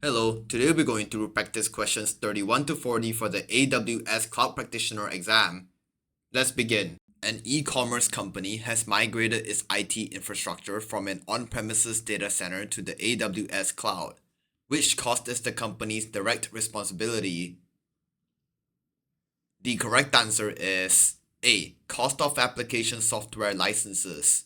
Hello, today we're going through practice questions 31 to 40 for the AWS Cloud Practitioner exam. Let's begin. An e-commerce company has migrated its IT infrastructure from an on-premises data center to the AWS cloud. Which cost is the company's direct responsibility? The correct answer is A. Cost of application software licenses.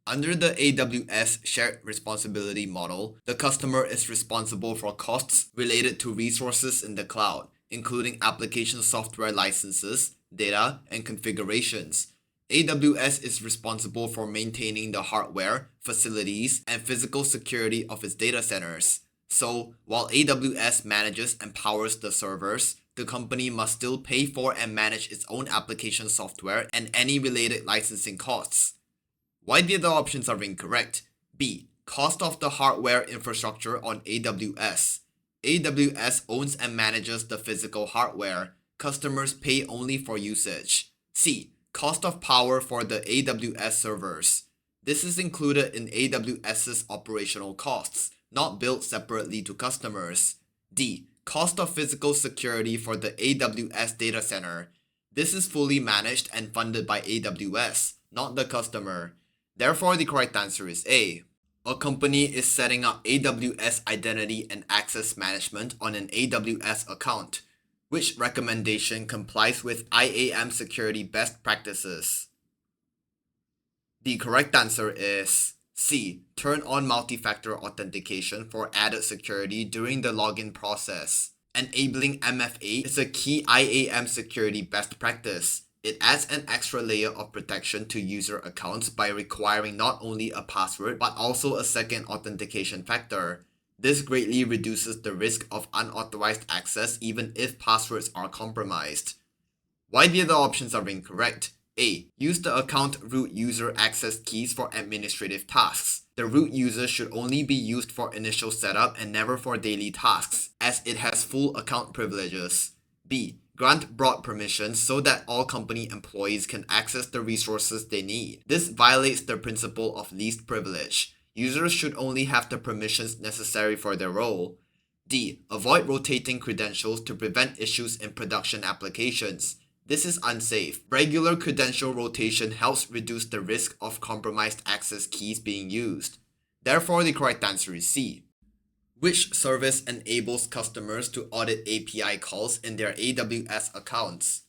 Under the AWS shared responsibility model, the customer is responsible for costs related to resources in the cloud, including application software licenses, data, and configurations. AWS is responsible for maintaining the hardware, facilities, and physical security of its data centers. So, while AWS manages and powers the servers, the company must still pay for and manage its own application software and any related licensing costs. Why the other options are incorrect? B. Cost of the hardware infrastructure on AWS. AWS owns and manages the physical hardware. Customers pay only for usage. C. Cost of power for the AWS servers. This is included in AWS's operational costs, not billed separately to customers. D. Cost of physical security for the AWS data center. This is fully managed and funded by AWS, not the customer. Therefore, the correct answer is A. A company is setting up AWS identity and access management on an AWS account. Which recommendation complies with IAM security best practices? The correct answer is C. Turn on multi-factor authentication for added security during the login process. Enabling MFA is a key IAM security best practice. It adds an extra layer of protection to user accounts by requiring not only a password but also a second authentication factor. This greatly reduces the risk of unauthorized access even if passwords are compromised. Why the other options are incorrect? A. Use the account root user access keys for administrative tasks. The root user should only be used for initial setup and never for daily tasks, as it has full account privileges. B. Grant broad permissions so that all company employees can access the resources they need. This violates the principle of least privilege. Users should only have the permissions necessary for their role. D. Avoid rotating credentials to prevent issues in production applications. This is unsafe. Regular credential rotation helps reduce the risk of compromised access keys being used. Therefore, the correct answer is C. Which service enables customers to audit API calls in their AWS accounts?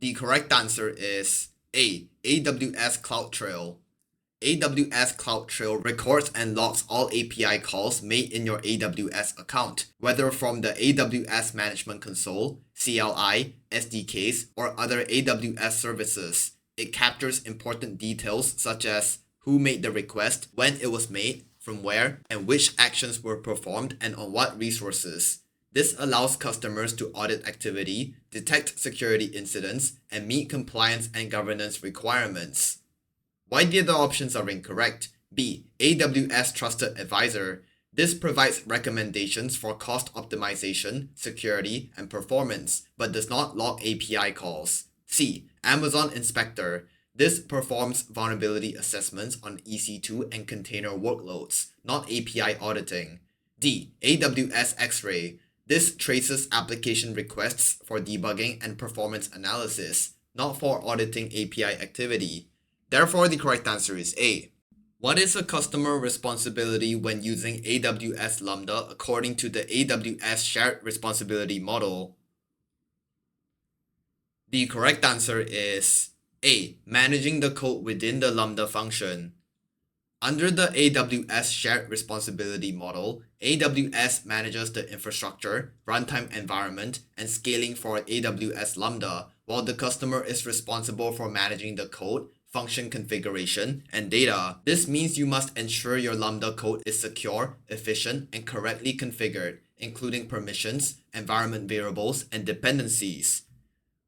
The correct answer is A. AWS CloudTrail. AWS CloudTrail records and logs all API calls made in your AWS account, whether from the AWS Management Console, CLI, SDKs, or other AWS services. It captures important details such as who made the request, when it was made, from where, and which actions were performed and on what resources. This allows customers to audit activity, detect security incidents, and meet compliance and governance requirements. Why the other options are incorrect? B. AWS Trusted Advisor. This provides recommendations for cost optimization, security, and performance, but does not log API calls. C. Amazon Inspector. This performs vulnerability assessments on EC2 and container workloads, not API auditing. D. AWS X-Ray. This traces application requests for debugging and performance analysis, not for auditing API activity. Therefore, the correct answer is A. What is a customer responsibility when using AWS Lambda according to the AWS shared responsibility model? The correct answer is A. Managing the code within the Lambda function. Under the AWS shared responsibility model, AWS manages the infrastructure, runtime environment, and scaling for AWS Lambda, while the customer is responsible for managing the code, function configuration, and data. This means you must ensure your Lambda code is secure, efficient, and correctly configured, including permissions, environment variables, and dependencies.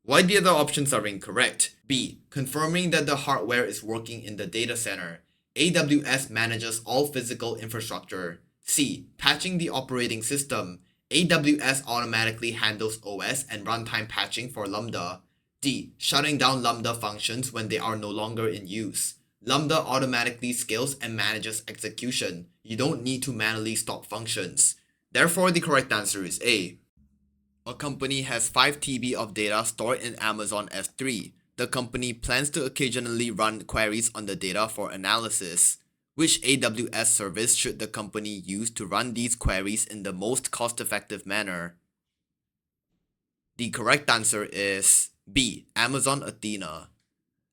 Why the other options are incorrect? B. Confirming that the hardware is working in the data center. AWS manages all physical infrastructure. C. Patching the operating system. AWS automatically handles OS and runtime patching for Lambda. D. Shutting down Lambda functions when they are no longer in use. Lambda automatically scales and manages execution. You don't need to manually stop functions. Therefore, the correct answer is A. A company has 5 TB of data stored in Amazon S3. The company plans to occasionally run queries on the data for analysis. Which AWS service should the company use to run these queries in the most cost-effective manner? The correct answer is B. Amazon Athena.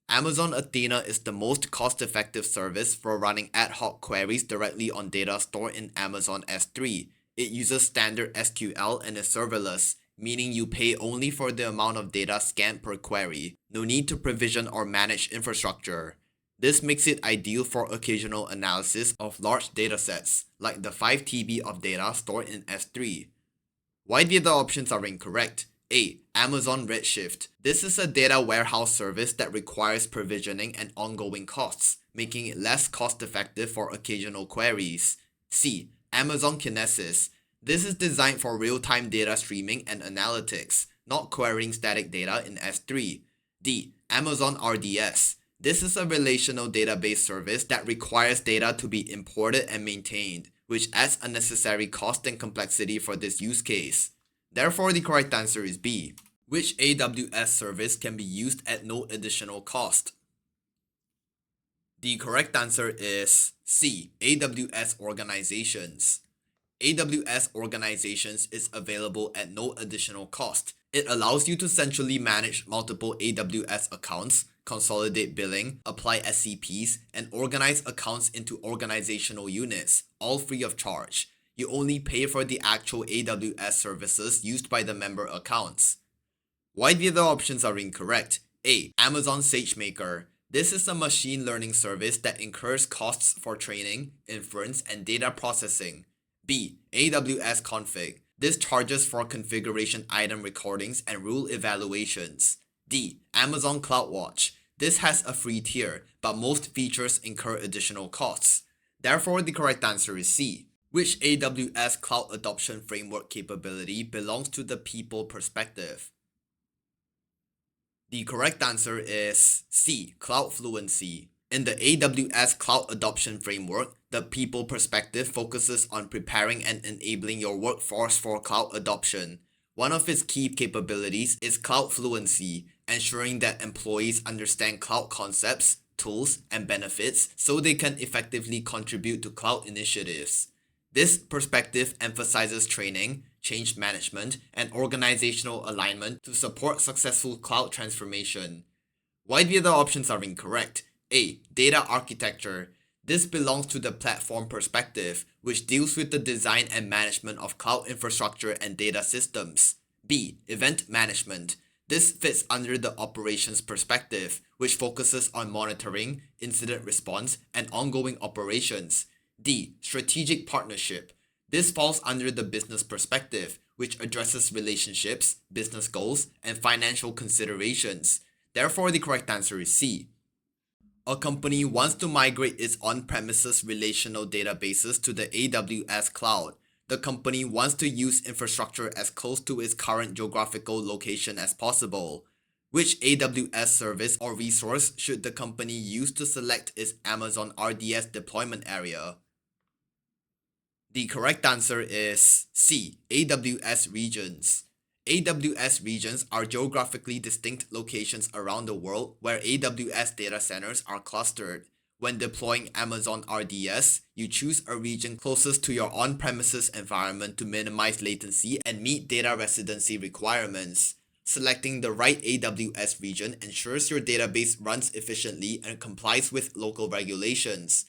Amazon Athena is the most cost-effective service for running ad hoc queries directly on data stored in Amazon S3. It uses standard SQL and is serverless, meaning you pay only for the amount of data scanned per query. No need to provision or manage infrastructure. This makes it ideal for occasional analysis of large datasets, like the 5 TB of data stored in S3. Why the other options are incorrect? A. Amazon Redshift. This is a data warehouse service that requires provisioning and ongoing costs, making it less cost-effective for occasional queries. C. Amazon Kinesis. This is designed for real-time data streaming and analytics, not querying static data in S3. D. Amazon RDS. This is a relational database service that requires data to be imported and maintained, which adds unnecessary cost and complexity for this use case. Therefore, the correct answer is B. Which AWS service can be used at no additional cost? The correct answer is C. AWS Organizations. AWS Organizations is available at no additional cost. It allows you to centrally manage multiple AWS accounts, consolidate billing, apply SCPs, and organize accounts into organizational units, all free of charge. You only pay for the actual AWS services used by the member accounts. Why the other options are incorrect? A. Amazon SageMaker. This is a machine learning service that incurs costs for training, inference, and data processing. B. AWS Config. This charges for configuration item recordings and rule evaluations. D. Amazon CloudWatch. This has a free tier, but most features incur additional costs. Therefore, the correct answer is C. Which AWS Cloud Adoption Framework capability belongs to the people perspective? The correct answer is C. Cloud Fluency. In the AWS Cloud Adoption Framework, the people perspective focuses on preparing and enabling your workforce for cloud adoption. One of its key capabilities is cloud fluency, ensuring that employees understand cloud concepts, tools, and benefits so they can effectively contribute to cloud initiatives. This perspective emphasizes training, change management, and organizational alignment to support successful cloud transformation. Why the other options are incorrect? A. Data architecture. This belongs to the platform perspective, which deals with the design and management of cloud infrastructure and data systems. B. Event management. This fits under the operations perspective, which focuses on monitoring, incident response, and ongoing operations. D. Strategic partnership. This falls under the business perspective, which addresses relationships, business goals, and financial considerations. Therefore, the correct answer is C. A company wants to migrate its on-premises relational databases to the AWS cloud. The company wants to use infrastructure as close to its current geographical location as possible. Which AWS service or resource should the company use to select its Amazon RDS deployment area? The correct answer is C. AWS regions. AWS regions are geographically distinct locations around the world where AWS data centers are clustered. When deploying Amazon RDS, you choose a region closest to your on-premises environment to minimize latency and meet data residency requirements. Selecting the right AWS region ensures your database runs efficiently and complies with local regulations.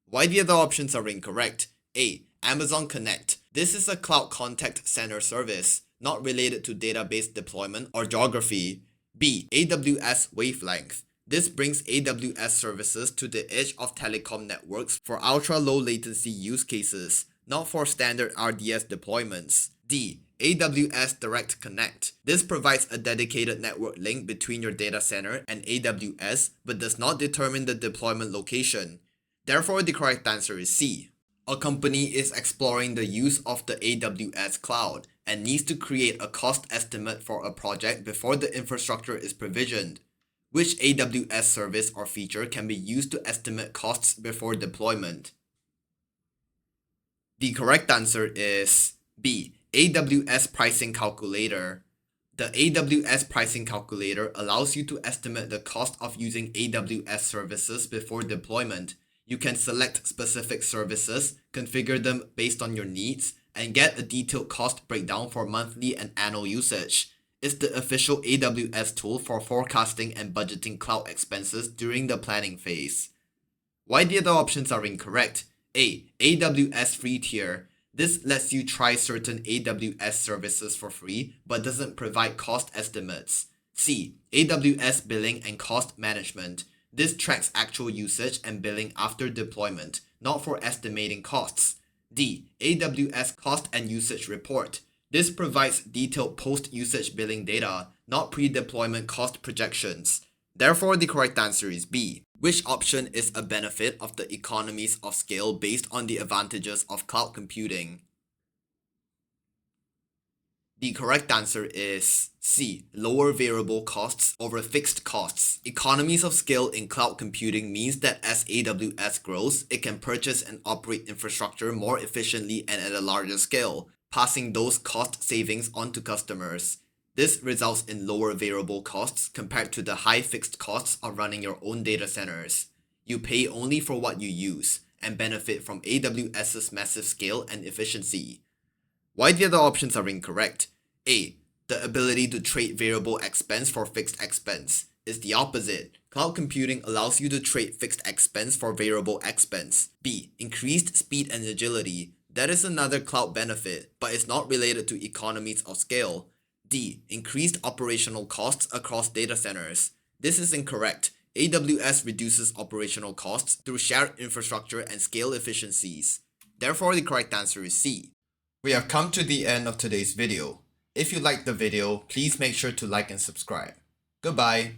Why the other options are incorrect? A. Amazon Connect. This is a cloud contact center service, not related to database deployment or geography. B. AWS Wavelength. This brings AWS services to the edge of telecom networks for ultra-low latency use cases, not for standard RDS deployments. D. AWS Direct Connect. This provides a dedicated network link between your data center and AWS, but does not determine the deployment location. Therefore, the correct answer is C. A company is exploring the use of the AWS cloud and needs to create a cost estimate for a project before the infrastructure is provisioned. Which AWS service or feature can be used to estimate costs before deployment? The correct answer is B. AWS Pricing Calculator. The AWS Pricing Calculator allows you to estimate the cost of using AWS services before deployment. You can select specific services, configure them based on your needs, and get a detailed cost breakdown for monthly and annual usage. It's the official AWS tool for forecasting and budgeting cloud expenses during the planning phase. Why the other options are incorrect? A. AWS free tier. This lets you try certain AWS services for free but doesn't provide cost estimates. C. AWS billing and cost management. This tracks actual usage and billing after deployment, not for estimating costs. D. AWS cost and usage report. This provides detailed post-usage billing data, not pre-deployment cost projections. Therefore, the correct answer is B. Which option is a benefit of the economies of scale based on the advantages of cloud computing? The correct answer is C. Lower variable costs over fixed costs. Economies of scale in cloud computing means that as AWS grows, it can purchase and operate infrastructure more efficiently and at a larger scale, passing those cost savings on to customers. This results in lower variable costs compared to the high fixed costs of running your own data centers. You pay only for what you use and benefit from AWS's massive scale and efficiency. Why the other options are incorrect? A. The ability to trade variable expense for fixed expense is the opposite. Cloud computing allows you to trade fixed expense for variable expense. B. Increased speed and agility. That is another cloud benefit, but it's not related to economies of scale. D. Increased operational costs across data centers. This is incorrect. AWS reduces operational costs through shared infrastructure and scale efficiencies. Therefore, the correct answer is C. We have come to the end of today's video. If you liked the video, please make sure to like and subscribe. Goodbye.